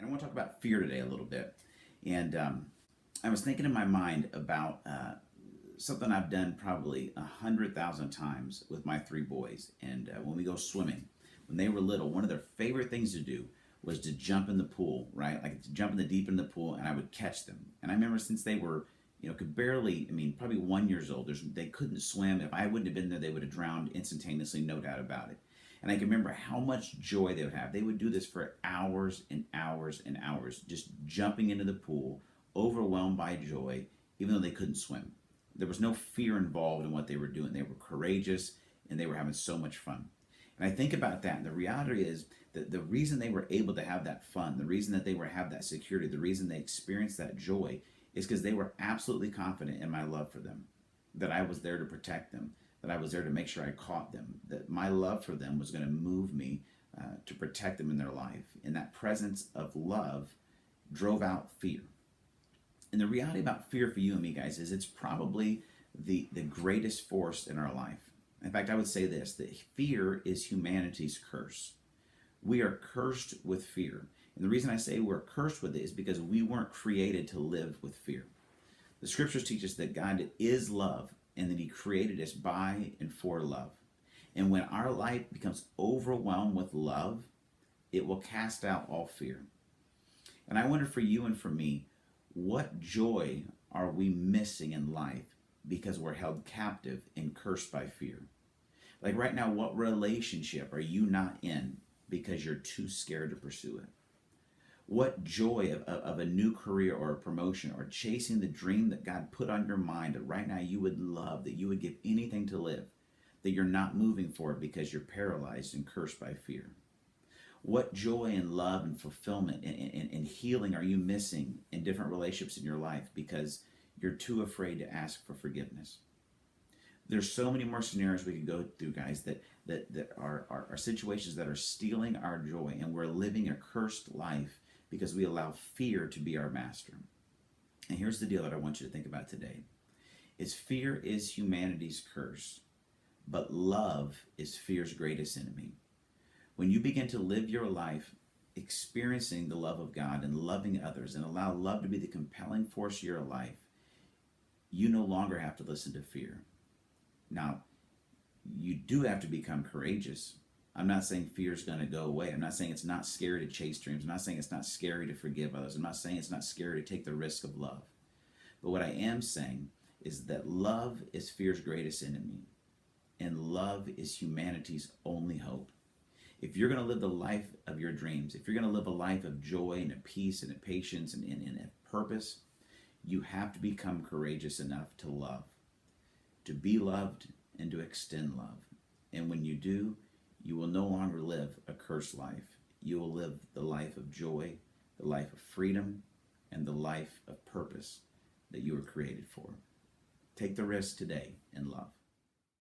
And I want to talk about fear today a little bit. And I was thinking in my mind about something I've done probably 100,000 times with my three boys. And when we go swimming, when they were little, one of their favorite things to do was to jump in the pool, right? Like to jump in the deep in the pool, and I would catch them. And I remember since they were, could barely, probably 1 year old, they couldn't swim. If I wouldn't have been there, they would have drowned instantaneously, no doubt about it. And I can remember how much joy they would have. They would do this for hours and hours and hours, just jumping into the pool, overwhelmed by joy, even though they couldn't swim. There was no fear involved in what they were doing. They were courageous and they were having so much fun. And I think about that, and the reality is that the reason they were able to have that fun, the reason that they were have that security, the reason they experienced that joy is because they were absolutely confident in my love for them, that I was there to protect them, that I was there to make sure I caught them, that my love for them was going to move me to protect them in their life. And that presence of love drove out fear. And the reality about fear for you and me, guys, is it's probably the greatest force in our life. In fact, I would say this, that fear is humanity's curse. We are cursed with fear. And the reason I say we're cursed with it is because we weren't created to live with fear. The scriptures teach us that God is love and that he created us by and for love. And when our life becomes overwhelmed with love, it will cast out all fear. And I wonder for you and for me, what joy are we missing in life because we're held captive and cursed by fear? Like right now, what relationship are you not in because you're too scared to pursue it? What joy of a new career or a promotion or chasing the dream that God put on your mind that right now you would love, that you would give anything to live, that you're not moving for it because you're paralyzed and cursed by fear? What joy and love and fulfillment and healing are you missing in different relationships in your life because you're too afraid to ask for forgiveness? There's so many more scenarios we could go through, guys, that are situations that are stealing our joy, and we're living a cursed life because we allow fear to be our master. And here's the deal that I want you to think about today. Is fear is humanity's curse, but love is fear's greatest enemy. When you begin to live your life experiencing the love of God and loving others and allow love to be the compelling force of your life, you no longer have to listen to fear. Now, you do have to become courageous. I'm not saying fear is going to go away. I'm not saying it's not scary to chase dreams. I'm not saying it's not scary to forgive others. I'm not saying it's not scary to take the risk of love. But what I am saying is that love is fear's greatest enemy, and love is humanity's only hope. If you're going to live the life of your dreams, if you're going to live a life of joy and of peace and of patience and of purpose, you have to become courageous enough to love, to be loved, and to extend love. And when you do, you will no longer live a cursed life. You will live the life of joy, the life of freedom, and the life of purpose that you were created for. Take the risk today in love.